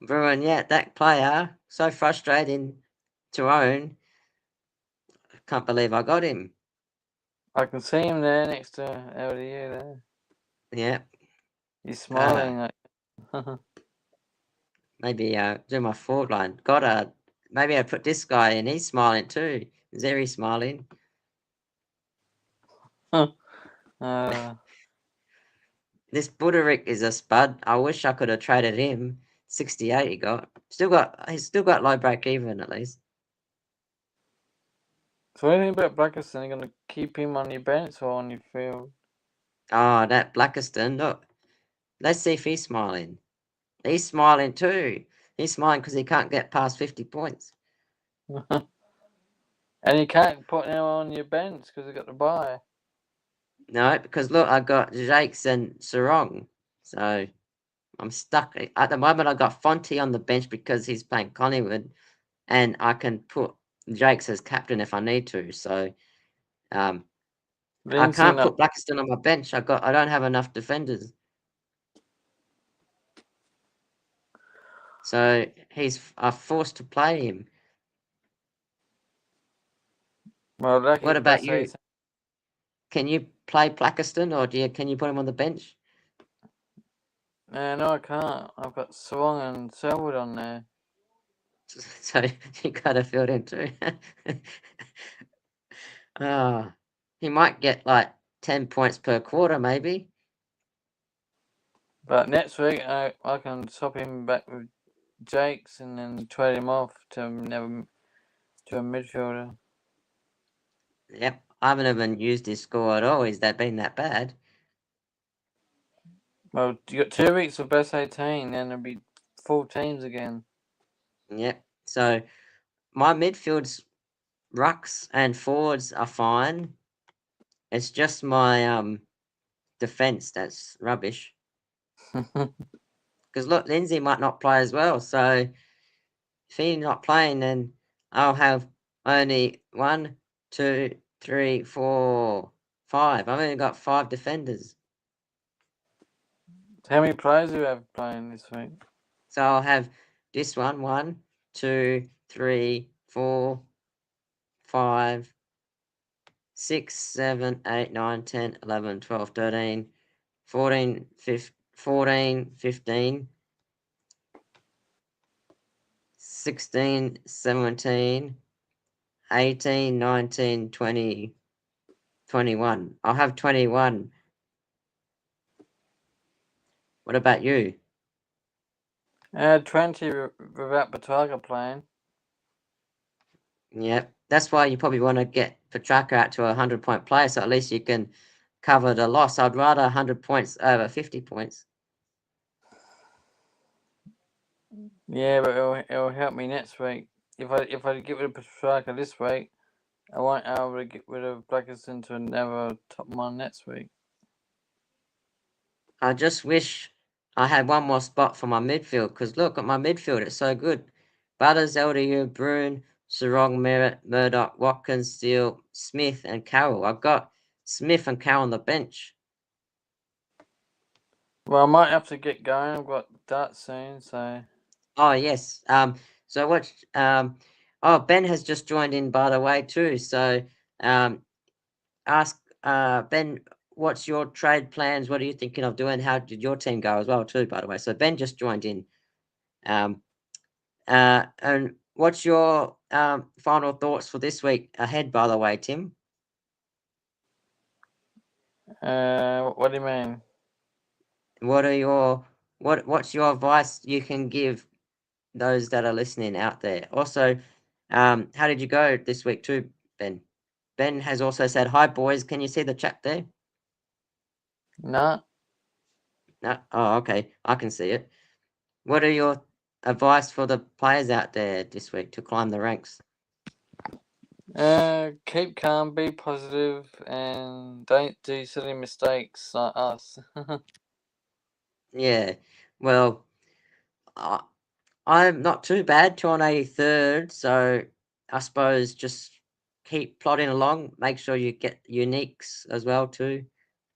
Bruin, yeah, that player. So frustrating to own. I can't believe I got him. I can see him there next to LDU there. Yeah. He's smiling. Maybe do my forward line. Maybe I put this guy in. He's smiling too. Zeri's smiling. This Buderick is a spud. I wish I could have traded him. 68 he got. He's still got low break even at least. So what do you think about Blackiston? Are you going to keep him on your bench or on your field? Oh, that Blackiston. Look. Let's see if he's smiling. He's smiling too. He's smiling because he can't get past 50 points. And you can't put anyone on your bench because you got to buy. No, because look, I got Jakes and Sarong, so I'm stuck. At the moment, I got Fonte on the bench because he's playing Collingwood, and I can put Jakes as captain if I need to. So I Lindsay can't not. put Blackiston on my bench. I don't have enough defenders. So I'm forced to play him. Well, lucky What about best you? 18. Can you play Blackiston, or can you put him on the bench? No, I can't. I've got Swan and Selwood on there. So you gotta fill him too. Ah, he might get like 10 points per quarter, maybe. But next week, I can swap him back with Jakes and then trade him off to a midfielder. Yep, I haven't even used his score at all. Is that been that bad? Well, you got 2 weeks of best 18, then it'll be full teams again. Yep. So my midfield's rucks and forwards are fine. It's just my defense that's rubbish. Because look, Lindsay might not play as well. So if he's not playing, then I'll have only 1, 2, 3, 4, 5. I've only got 5 defenders. How many players do you have playing this week? So I'll have this one 1, 2, 3, 4, 5, 6, 7, 8, 9, 10, 11, 12, 13, 14, 15, 16, 17, 18, 19, 20, 21. I'll have 21. What about you? 20 without Bataga playing. Yep. That's why you probably want to get Petrarca out to a 100-point player, so at least you can cover the loss. I'd rather 100 points over 50 points. Yeah, but it'll help me next week. If I get rid of Petrarca this week, I won't be able to get rid of Blackiston to another top one next week. I just wish I had one more spot for my midfield, because look at my midfield, it's so good. Butters, LDU, Bruin, Sarong, Merritt, Murdoch, Watkins, Steele, Smith, and Carroll. I've got Smith and Carroll on the bench. Well, I might have to get going. I've got darts soon, so. Oh yes. So what? Oh, Ben has just joined in, by the way, too. So, ask Ben, what's your trade plans? What are you thinking of doing? How did your team go as well, too? By the way, so Ben just joined in. And what's your final thoughts for this week ahead? By the way, Tim. What do you mean? What's your advice you can give those that are listening out there? Also, how did you go this week too, Ben? Ben has also said, "Hi boys, can you see the chat there?" No. No. Oh, okay, I can see it. What are your advice for the players out there this week to climb the ranks? Keep calm, be positive, and don't do silly mistakes like us. Yeah. Well, I, I'm not too bad, 283rd, so I suppose just keep plodding along. Make sure you get uniques as well too.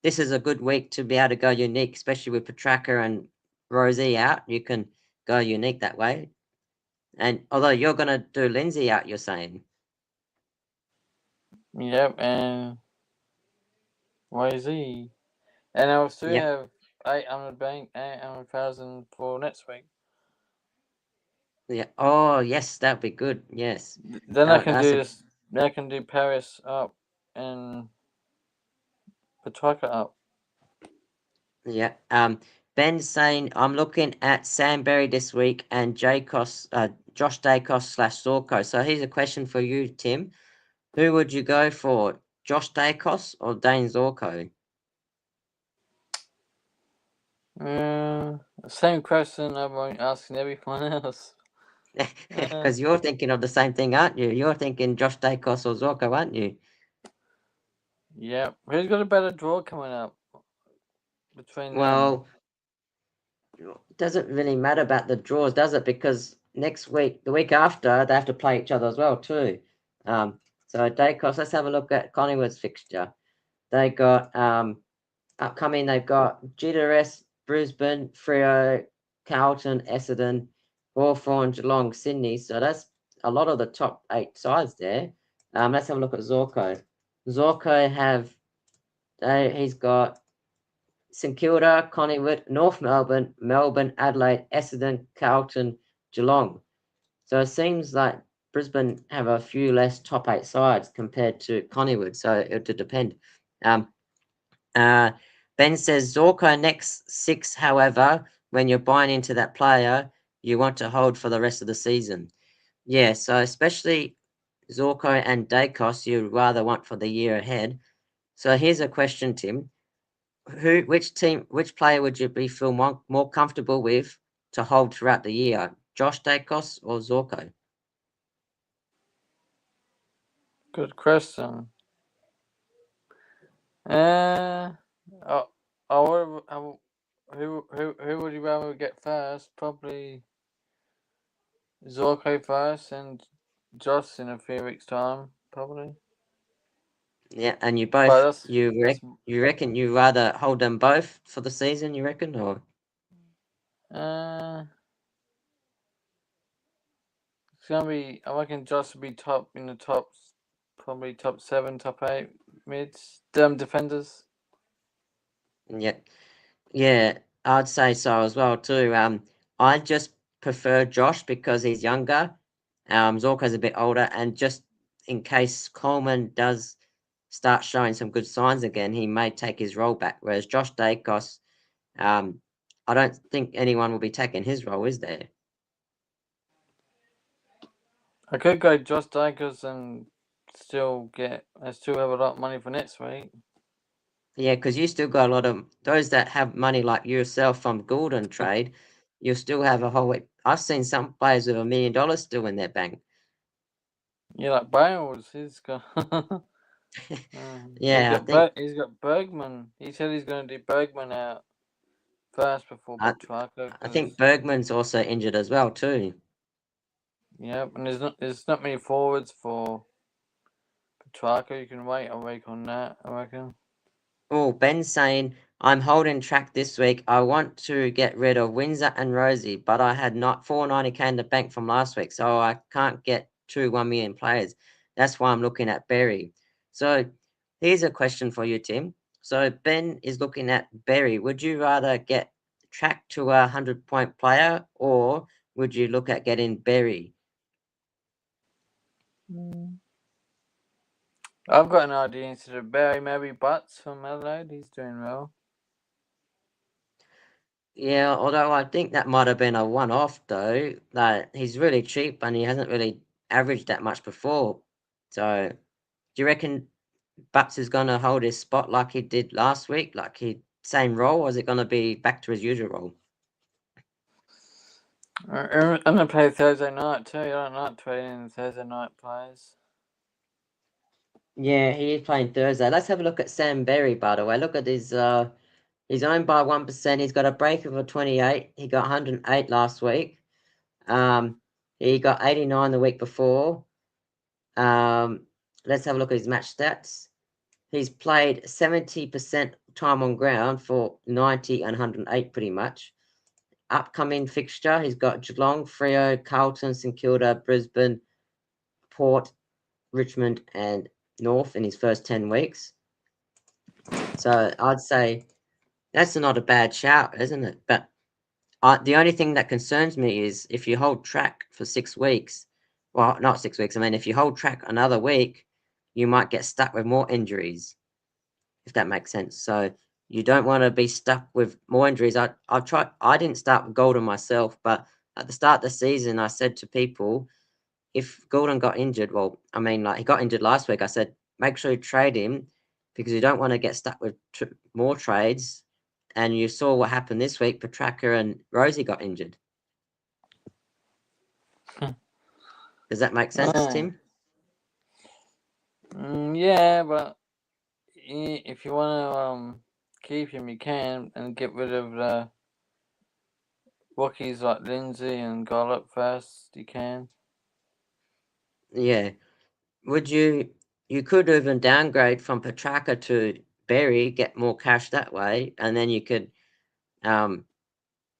This is a good week to be able to go unique, especially with Petrarca and Rosie out. You can go unique that way. And although you're gonna do Lindsay out, you're saying. Yep, and YZ. And I'll still Yep. have 800,000 for next week. Yeah. Oh yes, that'd be good. Yes. Then I can That's do a this. Then I can do Paris up and Petrarca up. yeah. Ben's saying I'm looking at Sam Berry this week and Josh Dacos / Sorko. So here's a question for you, Tim. Who would you go for, Josh Dacos or Dane Zorko? Same question I've been asking everyone else. Because you're thinking of the same thing, aren't you? You're thinking Josh Dacos or Zorko, aren't you? Yep. Who's got a better draw coming up between them? Well, it doesn't really matter about the draws, does it? Because next week, the week after, they have to play each other as well too. So Dacos, let's have a look at Collingwood's fixture. They got upcoming. They've got GWS, Brisbane, Freo, Carlton, Essendon, Hawthorn, Geelong, Sydney. So that's a lot of the top 8 sides there. Let's have a look at Zorko. Zorko he's got St Kilda, Collingwood, North Melbourne, Melbourne, Adelaide, Essendon, Carlton, Geelong. So it seems like Brisbane have a few less top 8 sides compared to Collingwood. So it would depend. Um, Ben says Zorko next 6, however, when you're buying into that player, you want to hold for the rest of the season. Yeah, so especially Zorko and Dacos, you rather want for the year ahead. So here's a question, Tim. Which player would you feel more comfortable with to hold throughout the year? Josh Dacos or Zorko? Good question. I would. Who would you rather get first? Probably Zorko first, and Josh in a few weeks' time, probably. Yeah, and you But both you reckon you rather hold them both for the season? You reckon, or it's gonna be. I reckon Josh will be top in the tops, probably top 7, top 8 mids, defenders. yeah, I'd say so as well too. I just prefer Josh because he's younger. Zorko's a bit older, and just in case Coleman does start showing some good signs again, he may take his role back. Whereas Josh Dacos, I don't think anyone will be taking his role, is there? I could go Josh Dacos and still have a lot of money for next week. Yeah, because you still got a lot of those that have money like yourself from Gordon trade. You'll still have a whole. I've seen some players with $1 million still in their bank. Yeah, like Bales, he's got. Yeah, I think He's got Bergman. He said he's going to do Bergman out first before I, Petrarca. I think Bergman's also injured as well too. Yeah, and there's not many forwards for Petrarca. You can wait a week on that, I reckon. Oh, Ben's saying I'm holding track this week. I want to get rid of Windsor and Rosie, but I had not 490k in the bank from last week, so I can't get 1 million players. That's why I'm looking at Berry. So here's a question for you, Tim. So Ben is looking at Berry. Would you rather get track to a 100-point player, or would you look at getting Berry? I've got an idea instead of Barry, maybe Butts from Adelaide. He's doing well. Yeah, although I think that might have been a one-off though. That he's really cheap and he hasn't really averaged that much before. So, do you reckon Butts is going to hold his spot like he did last week, like he same role, or is it going to be back to his usual role? I'm going to play Thursday night too. I don't like trading Thursday night players. Yeah, he is playing Thursday. Let's have a look at Sam Berry, by the way. Look at his he's owned by 1%. He's got a break of a 28. He got 108 last week. He got 89 the week before. Let's have a look at his match stats. He's played 70% time on ground for 90 and 108 pretty much. Upcoming fixture, he's got Geelong, Freo, Carlton, St Kilda, Brisbane, Port, Richmond, and North in his first 10 weeks. So I'd say that's not a bad shout, isn't it? But the only thing that concerns me is if you hold track for 6 weeks, well, not 6 weeks, I mean, if you hold track another week, you might get stuck with more injuries, if that makes sense. So you don't want to be stuck with more injuries. I didn't start with Golden myself, but at the start of the season, I said to people, if Golden got injured, well, I mean, like he got injured last week, I said, make sure you trade him because you don't want to get stuck with more trades. And you saw what happened this week. Petrarca and Rosie got injured. Does that make sense, Tim? Yeah, but if you want to keep him, you can, and get rid of the rookies like Lindsay and Gollop first. You can. Yeah. Would you could even downgrade from Petrarca to Berry, get more cash that way, and um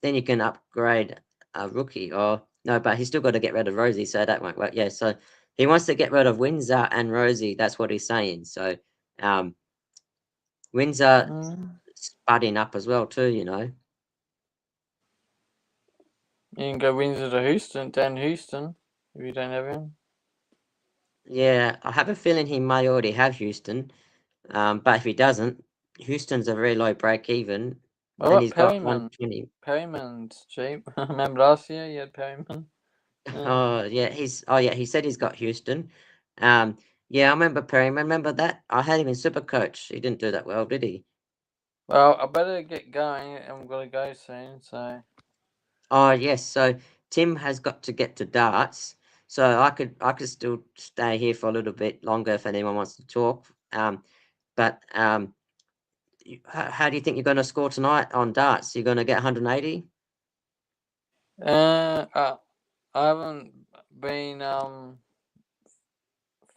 then you can upgrade a rookie. Or no, but he's still got to get rid of Rosie, so that won't work. Yeah, so he wants to get rid of Windsor and Rosie. That's what he's saying. So Windsor Mm. spudding up as well too. You can go Windsor to Houston, Dan Houston, if you don't have him. Yeah, I have a feeling he may already have Houston. But if he doesn't, Houston's a very low break even, What and about he's got Perryman? 120. Perryman's cheap. Remember last year you had Perryman? Oh yeah, he said he's got Houston. Um, yeah, I remember Perryman. Remember that? I had him in Supercoach. He didn't do that well, did he? Well, I better get going. I'm gonna go soon. So. Oh yes. So Tim has got to get to darts. So I could still stay here for a little bit longer if anyone wants to talk. But how do you think you're going to score tonight on darts? You're going to get 180? I haven't been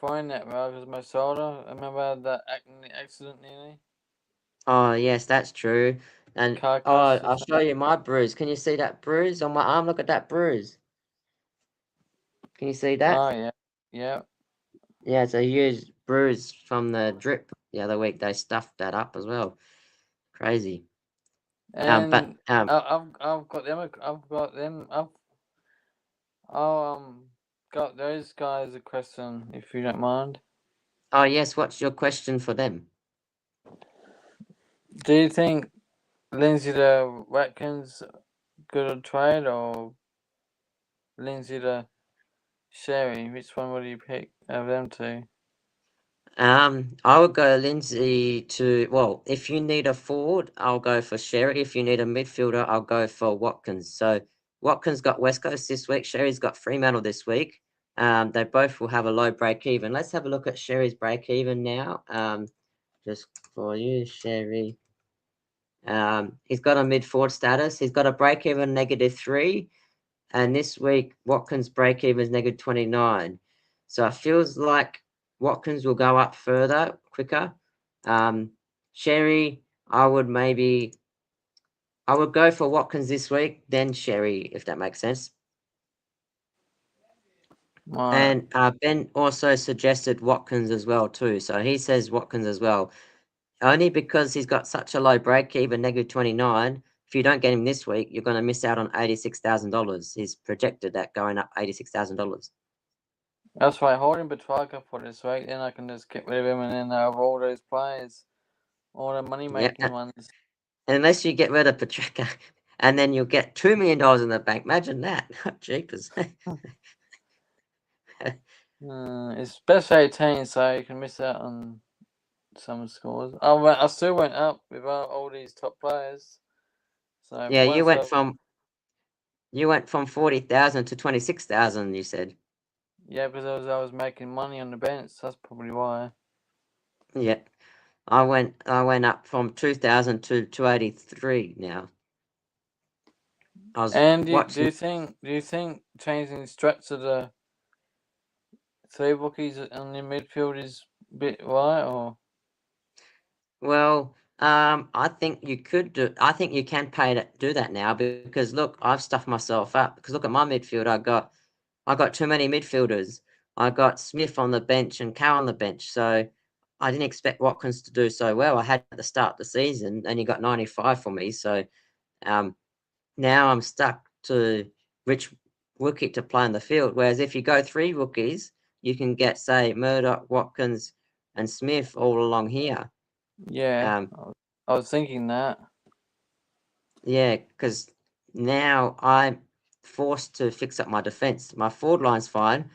fine that well because of my shoulder. I remember I had that accident nearly. Oh, yes, that's true. And Car oh, crash or I'll show something. you my bruise. Can you see that bruise on my arm? Look at that bruise. Can you see that? Oh yeah, yeah. Yeah, it's a huge bruise from the drip the other week. They stuffed that up as well. Crazy. But And I've got them. I've got them. I'll got those guys a question if you don't mind. oh yes, what's your question for them? Do you think Lindsay to Watkins good a trade or Lindsay to Sherry? Which one would you pick out of them two? I would go Lindsay to, well, if you need a forward, I'll go for Sherry. If you need a midfielder, I'll go for Watkins. So Watkins got West Coast this week. Sherry's got Fremantle this week. They both will have a low break even. Let's have a look at Sherry's break even now. Just for you, Sherry. He's got a mid forward status. He's got a break even -3. And this week, Watkins' break even is -29. So it feels like Watkins will go up further, quicker. Sherry, I would go for Watkins this week, then Sherry, if that makes sense. Right. And Ben also suggested Watkins as well too. So he says Watkins as well. Only because he's got such a low break even, -29. If you don't get him this week, you're going to miss out on $86,000. He's projected that going up $86,000. That's why holding Petrarca for this week, then I can just get rid of him and then have all those players, all the money Yeah, making ones. unless you get rid of Petrarca, and then you'll get $2 million in the bank. Imagine that. Jeepers. It's best 18, so you can miss out on some scores. I still went up without all these top players. So Yeah, once you went from 40,000 to 26,000, you said. yeah, because I was making money on the bench. That's probably why. Yeah. I went up from 2,000 to 283 now. I was And watching. do you think changing strats to the three rookies on the midfield is a bit right or? Well, I think you could do. I think you can do that now because look, I've stuffed myself up. Because look at my midfield. I got too many midfielders. I got Smith on the bench and Cow on the bench. So I didn't expect Watkins to do so well. I had at the start of the season, and he got 95 for me. So um, now I'm stuck to which rookie to play in the field. Whereas if you go three rookies, you can get say Murdoch, Watkins, and Smith all along here. Yeah, Um, I was thinking that. Yeah, because now I'm forced to fix up my defense. My forward line's fine.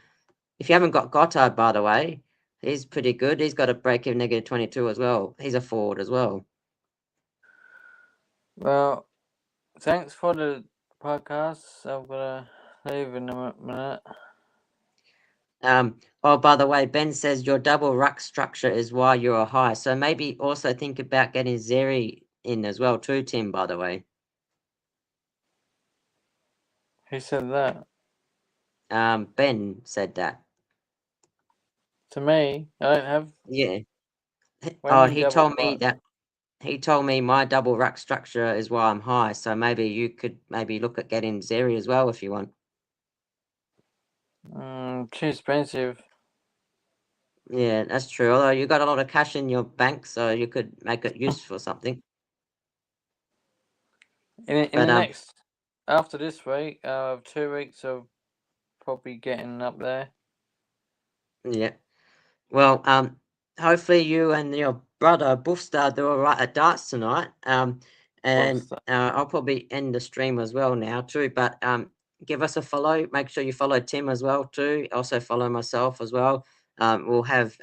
If you haven't got Goddard, by the way, he's pretty good. He's got a break even -22 as well. He's a forward as well. Well, thanks for the podcast. I've got to leave in a minute. Oh, by the way, Ben says your double ruck structure is why you're a high. So maybe also think about getting Zeri in as well too, Tim, by the way. Who said that? Ben said that. To me, I don't have. Yeah. What do you Oh, mean double ruck? he told me my double ruck structure is why I'm high. So maybe you could maybe look at getting Zeri as well if you want. Too expensive. Yeah, that's true. Although you got a lot of cash in your bank, so you could make it use for something. In But the next, after this week, 2 weeks of probably getting up there. yeah. Well, hopefully you and your brother Buffstar do all right at darts tonight. And I'll probably end the stream as well now too. But give us a follow. Make sure you follow Tim as well too. Also follow myself as well. We'll have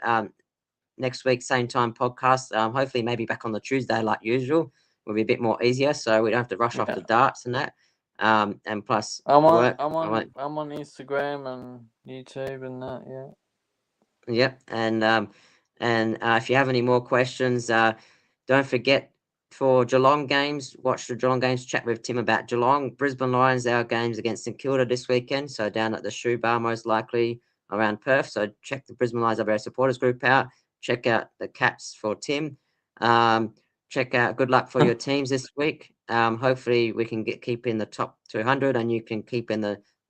next week same time podcast. Hopefully maybe back on the Tuesday like usual. Will be a bit more easier, so we don't have to rush off the darts and that. And plus work. I'm on Instagram and YouTube and that. Yeah. Yep, and if you have any more questions, don't forget for Geelong games, watch the Geelong games. Chat with Tim about Geelong, Brisbane Lions. Our games against St Kilda this weekend, so down at the Shoe Bar most likely around Perth. So check the Brisbane Lions of our supporters group out. Check out the Cats for Tim. Check out. Good luck for your teams this week. Hopefully we can keep in the top 200, and you can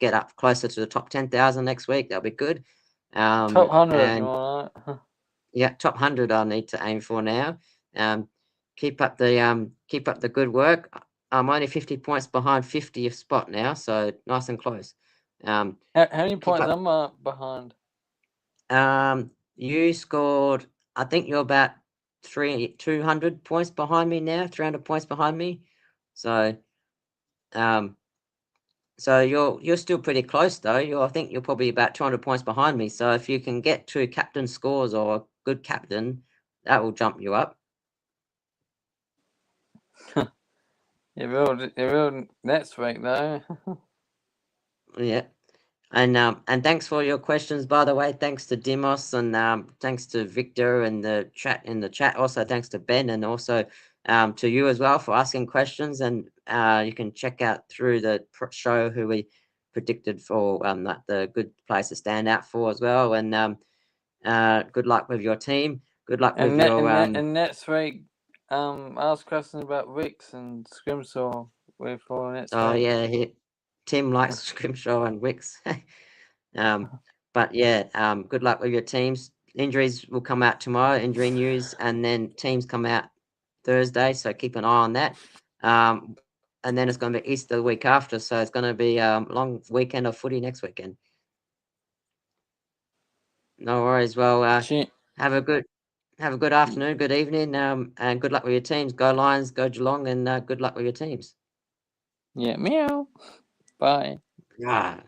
get up closer to the top 10,000 next week. That'll be good. Top 100, And you want yeah, top 100 I need to aim for now. Keep up the good work. I'm only 50 points behind 50th spot now, so nice and close. How many keep points up. am behind? You scored. I think you're about 200 points behind me now. 300 points behind me. So, so you're still pretty close though. I think you're probably about 200 points behind me. So if you can get 2 captain scores or a good captain, that will jump you up. It will next week though. Yeah. And thanks for your questions, by the way. Thanks to Dimos and thanks to Victor and the chat. Also, thanks to Ben and also to you as well for asking questions. And you can check out through the show who we predicted for the good place to stand out for as well. And good luck with your team. Good luck with your and next week, ask questions about Wicks and Scrimshaw for next Oh week. yeah, Tim likes Scrimshaw and Wicks. But yeah, good luck with your teams. Injuries will come out tomorrow, injury news, and then teams come out Thursday, so keep an eye on that. And then it's going to be Easter the week after, so it's going to be a long weekend of footy next weekend. No worries. Well, have a good afternoon, good evening, and good luck with your teams. Go Lions, go Geelong, and good luck with your teams. Yeah, meow. Bye. Ah.